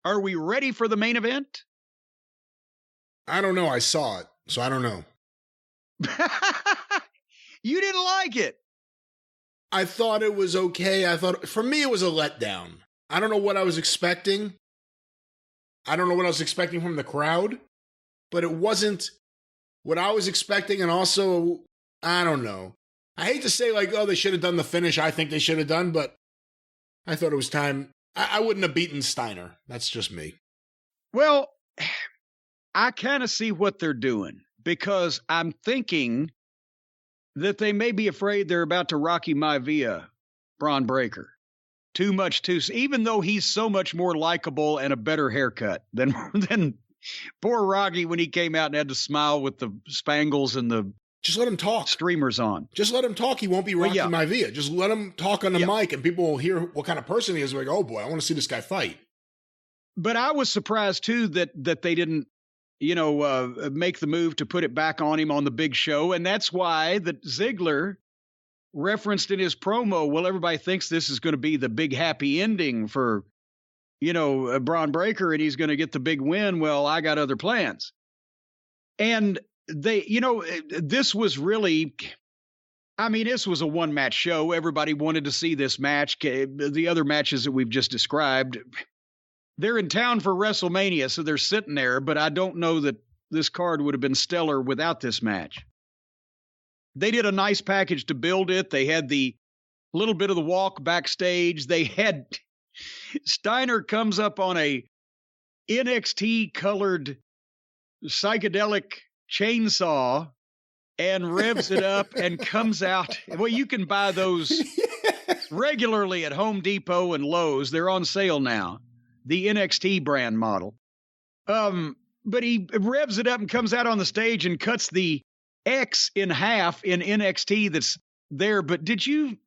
Are we ready for the main event? I don't know. I saw it, so I don't know. You didn't like it. I thought it was okay. For me, it was a letdown. I don't know what I was expecting. I don't know what I was expecting from the crowd, but it wasn't what I was expecting. And also, I don't know. I hate to say like, oh, they should have done the finish I think they should have done, but I thought it was time. I wouldn't have beaten Steiner. That's just me. Well, I kind of see what they're doing because I'm thinking that they may be afraid they're about to Rocky Maivia Bron Breakker. Too much too, even though he's so much more likable and a better haircut than poor Rocky when he came out and had to smile with the spangles and the just let him talk. Streamers on. Just let him talk. He won't be Rocky Maivia. Just let him talk on the mic and people will hear what kind of person he is. Like, oh boy, I want to see this guy fight. But I was surprised too that they didn't, make the move to put it back on him on the big show. And that's why that Ziggler referenced in his promo, well, everybody thinks this is going to be the big happy ending for, Bron Breakker and he's going to get the big win. Well, I got other plans. And they, this was really, this was a one-match show. Everybody wanted to see this match. The other matches that we've just described, they're in town for WrestleMania, so they're sitting there, but I don't know that this card would have been stellar without this match. They did a nice package to build it. They had the little bit of the walk backstage. They had Steiner comes up on a NXT colored psychedelic chainsaw and revs it up and comes out. Well, you can buy those regularly at Home Depot and Lowe's. They're on sale now. The NXT brand model. But he revs it up and comes out on the stage and cuts the X in half in NXT that's there. But did you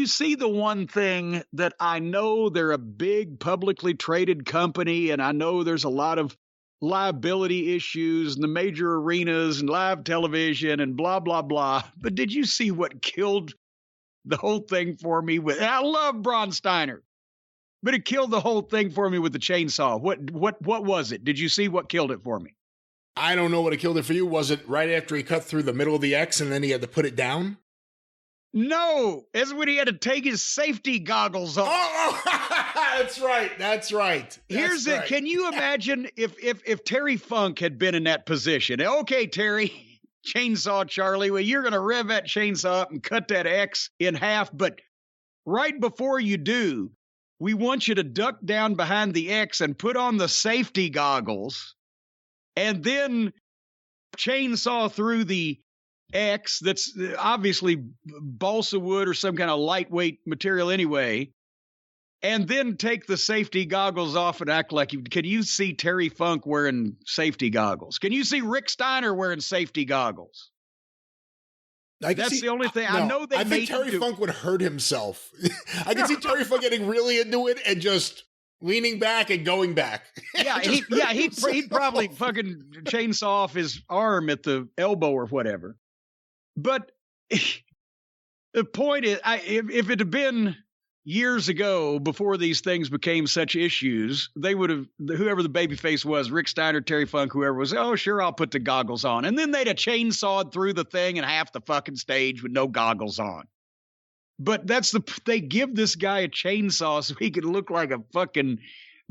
see the one thing that I know they're a big publicly traded company and I know there's a lot of liability issues in the major arenas and live television and blah, blah, blah. But did you see what killed the whole thing for me I love Bron Steiner, but it killed the whole thing for me with the chainsaw. What was it? Did you see what killed it for me? I don't know what it killed it for you. Was it right after he cut through the middle of the X and then he had to put it down? No, it's when he had to take his safety goggles off. Oh, that's right. Here's it. Can you imagine if Terry Funk had been in that position? Okay, Terry, chainsaw Charlie, well, you're going to rev that chainsaw up and cut that X in half. But right before you do, we want you to duck down behind the X and put on the safety goggles and then chainsaw through the X that's obviously balsa wood or some kind of lightweight material anyway, and then take the safety goggles off and act like can you see Terry Funk wearing safety goggles? Can you see Rick Steiner wearing safety goggles? That's the only thing. No, I know they. I think Terry Funk would hurt himself. I can see Terry Funk getting really into it and just leaning back and going back. Yeah, he'd probably fucking chainsaw off his arm at the elbow or whatever. But the point is, if it had been years ago before these things became such issues, they would have, whoever the babyface was, Rick Steiner, Terry Funk, whoever was, oh, sure, I'll put the goggles on. And then they'd have chainsawed through the thing and half the fucking stage with no goggles on. But they give this guy a chainsaw so he could look like a fucking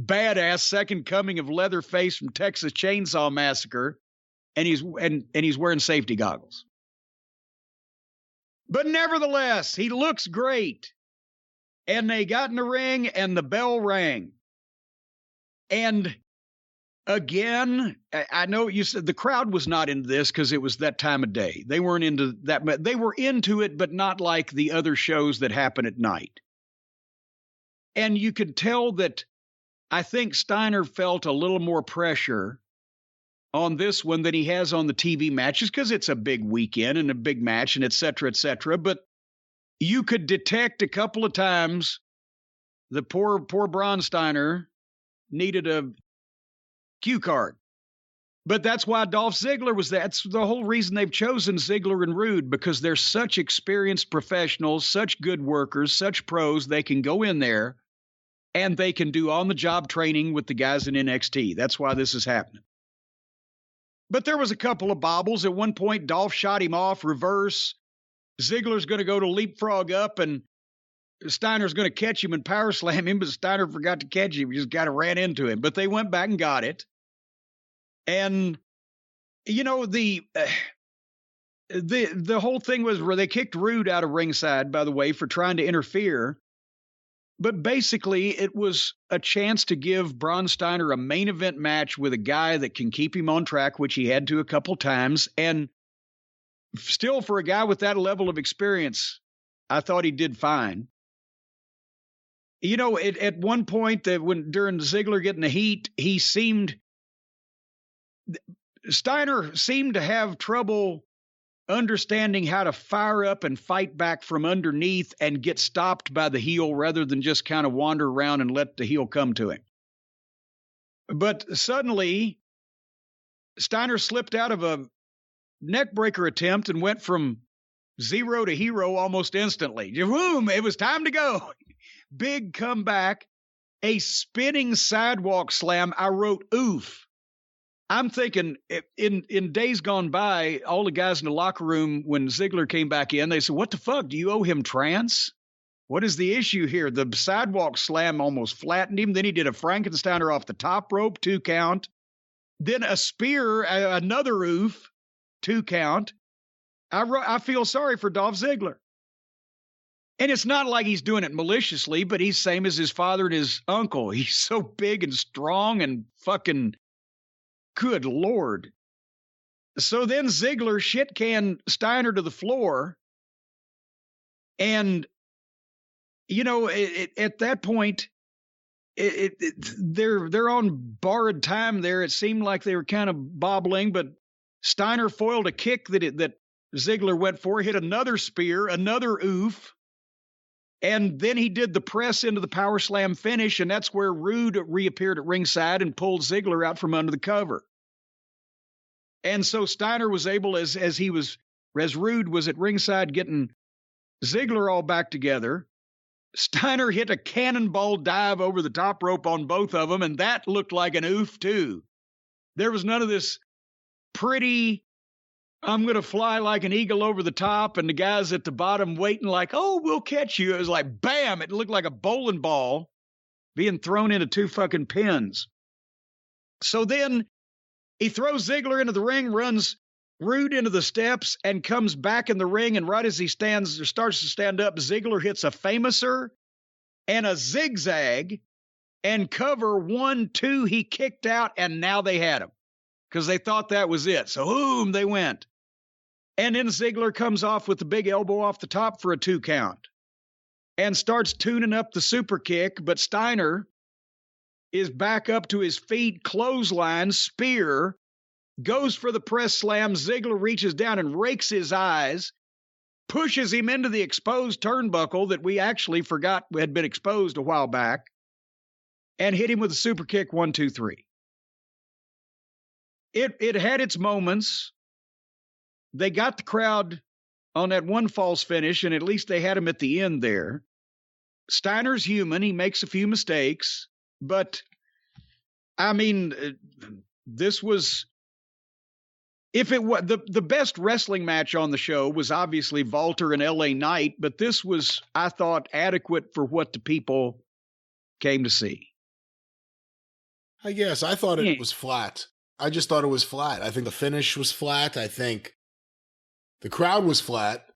badass second coming of Leatherface from Texas Chainsaw Massacre. And he's wearing safety goggles. But nevertheless, he looks great. And they got in the ring and the bell rang. And again, I know you said the crowd was not into this because it was that time of day. They weren't into that. They were into it, but not like the other shows that happen at night. And you could tell that I think Steiner felt a little more pressure on this one than he has on the TV matches because it's a big weekend and a big match and et cetera, et cetera. But you could detect a couple of times the poor Bron Steiner needed a cue card. But that's why Dolph Ziggler was there. That's the whole reason they've chosen Ziggler and Rude, because they're such experienced professionals, such good workers, such pros. They can go in there and they can do on-the-job training with the guys in NXT. That's why this is happening. But there was a couple of bobbles. At one point, Dolph shot him off, reverse. Ziggler's going to go to leapfrog up, and Steiner's going to catch him and power slam him, but Steiner forgot to catch him. He just kind of ran into him. But they went back and got it. And, you know, the whole thing was where they kicked Rude out of ringside, by the way, for trying to interfere. But basically, it was a chance to give Bron Steiner a main event match with a guy that can keep him on track, which he had to a couple times. And still, for a guy with that level of experience, I thought he did fine. You know, at one point, during Ziggler getting the heat, Steiner seemed to have trouble understanding how to fire up and fight back from underneath and get stopped by the heel rather than just kind of wander around and let the heel come to him. But suddenly, Steiner slipped out of a neckbreaker attempt and went from zero to hero almost instantly. Boom! It was time to go. Big comeback, a spinning sidewalk slam. I wrote, oof. I'm thinking in days gone by, all the guys in the locker room, when Ziggler came back in, they said, what the fuck? Do you owe him trance? What is the issue here? The sidewalk slam almost flattened him. Then he did a Frankensteiner off the top rope, 2 count. Then a spear, another oof, 2 count. I feel sorry for Dolph Ziggler. And it's not like he's doing it maliciously, but he's same as his father and his uncle. He's so big and strong and fucking... Good Lord. So then Ziggler shit-canned Steiner to the floor. And, you know, at that point, they're on borrowed time there. It seemed like they were kind of bobbling, but Steiner foiled a kick that Ziggler went for, hit another spear, another oof. And then he did the press into the power slam finish, and that's where Rude reappeared at ringside and pulled Ziggler out from under the cover. And so Steiner was able, as Rude was at ringside getting Ziggler all back together, Steiner hit a cannonball dive over the top rope on both of them, and that looked like an oof too. There was none of this pretty, I'm going to fly like an eagle over the top, and the guys at the bottom waiting like, oh, we'll catch you. It was like, bam, it looked like a bowling ball being thrown into 2 fucking pins. So then he throws Ziggler into the ring, runs Rude into the steps, and comes back in the ring, and right as he starts to stand up, Ziggler hits a famouser and a zigzag, and cover 1, 2, he kicked out, and now they had him because they thought that was it. So, boom, they went. And then Ziggler comes off with the big elbow off the top for a 2 count and starts tuning up the super kick, but Steiner is back up to his feet, clothesline, spear, goes for the press slam. Ziggler reaches down and rakes his eyes, pushes him into the exposed turnbuckle that we actually forgot had been exposed a while back, and hit him with a super kick, 1, 2, 3. It had its moments. They got the crowd on that one false finish, and at least they had him at the end there. Steiner's human. He makes a few mistakes, but I mean, this was, if it was the best wrestling match on the show was obviously Walter and LA Knight, but this was, I thought, adequate for what the people came to see. I guess I thought it was flat. I just thought it was flat. I think the finish was flat. I think the crowd was flat,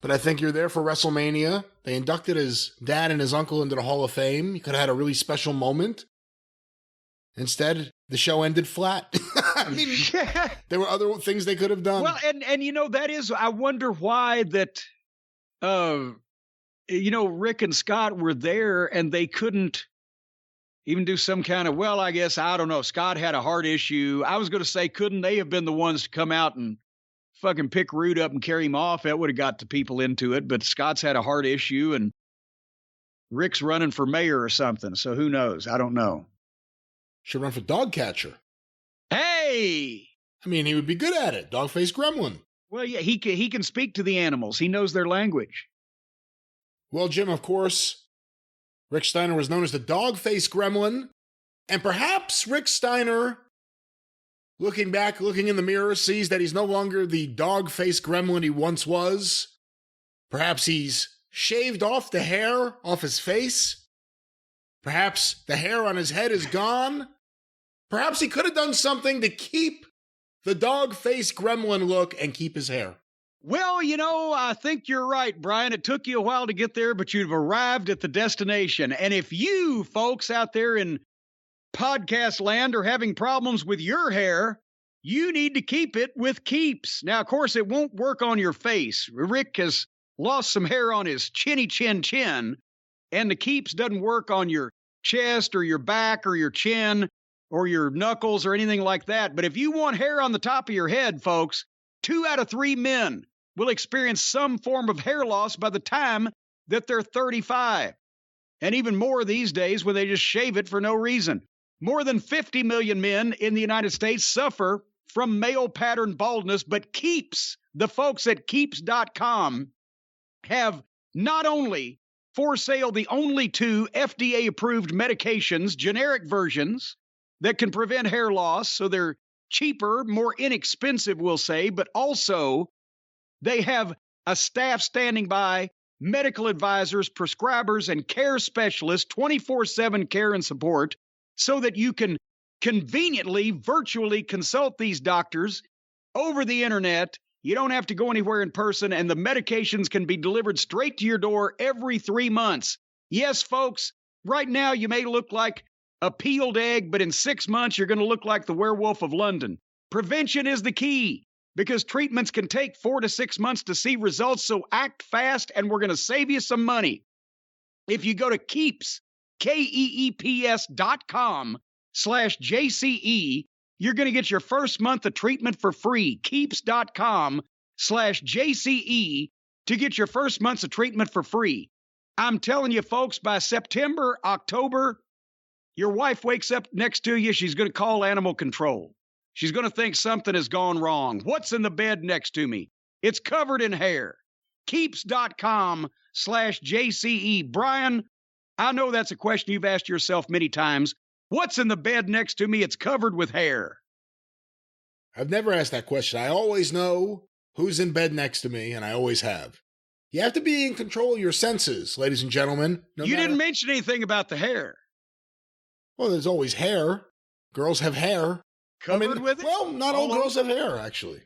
but I think you're there for WrestleMania. They inducted his dad and his uncle into the Hall of Fame. You could have had a really special moment. Instead, the show ended flat. I mean, there were other things they could have done. Well, and you know, that is, I wonder why that, you know, Rick and Scott were there and they couldn't even do some kind of, well, I guess, I don't know. Scott had a heart issue. I was going to say, couldn't they have been the ones to come out and fucking pick Rude up and carry him off? That would have got the people into it. But Scott's had a heart issue and Rick's running for mayor or something. So who knows? I don't know. Should run for dog catcher. Hey! I memean, he would be good at it. Dog-faced gremlin. Well, yeah, he can speak to the animals. He knows their language. Well, Jim, of course, Rick Steiner was known as the dog-faced gremlin. And perhaps Rick Steiner, looking back, looking in the mirror, sees that he's no longer the dog-faced gremlin he once was. Perhaps he's shaved off the hair off his face. Perhaps the hair on his head is gone. Perhaps he could have done something to keep the dog-faced gremlin look and keep his hair. Well, I think you're right, Brian. It took you a while to get there, but you've arrived at the destination. And if you folks out there in podcast land are having problems with your hair, you need to keep it with Keeps. Now, of course, it won't work on your face. Rick has lost some hair on his chinny chin, and the Keeps doesn't work on your chest or your back or your chin or your knuckles or anything like that. But if you want hair on the top of your head, folks, 2 out of 3 men will experience some form of hair loss by the time that they're 35. And even more these days when they just shave it for no reason. More than 50 million men in the United States suffer from male pattern baldness, but Keeps, the folks at Keeps.com, have not only for sale the only 2 FDA-approved medications, generic versions, that can prevent hair loss, so they're cheaper, more inexpensive, we'll say, but also they have a staff standing by, medical advisors, prescribers, and care specialists, 24/7 care and support, so that you can conveniently, virtually consult these doctors over the internet. You don't have to go anywhere in person, and the medications can be delivered straight to your door every 3 months. Yes, folks, right now you may look like a peeled egg, but in 6 months, you're going to look like the werewolf of London. Prevention is the key because treatments can take 4 to 6 months to see results. So act fast and we're going to save you some money. If you go to Keeps, KEEPS.com/JCE, you're going to get your first month of treatment for free. Keeps.com/JCE to get your first months of treatment for free. I'm telling you, folks, by September, October, your wife wakes up next to you, she's going to call animal control. She's going to think something has gone wrong. What's in the bed next to me? It's covered in hair. Keeps.com/JCE. Brian, I know that's a question you've asked yourself many times. What's in the bed next to me? It's covered with hair. I've never asked that question. I always know who's in bed next to me, and I always have. You have to be in control of your senses, ladies and gentlemen. You didn't mention anything about the hair. Well, there's always hair. Girls have hair. Covered with it? Well, not all girls have hair, actually.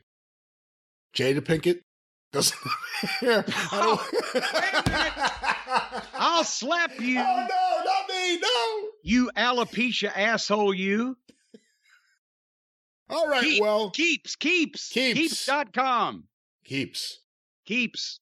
Jada Pinkett doesn't have hair. Wait a minute. I'll slap you. Oh, no, not me, no. You alopecia asshole, you. All right, Keeps. Keeps.com. Keeps. Keeps.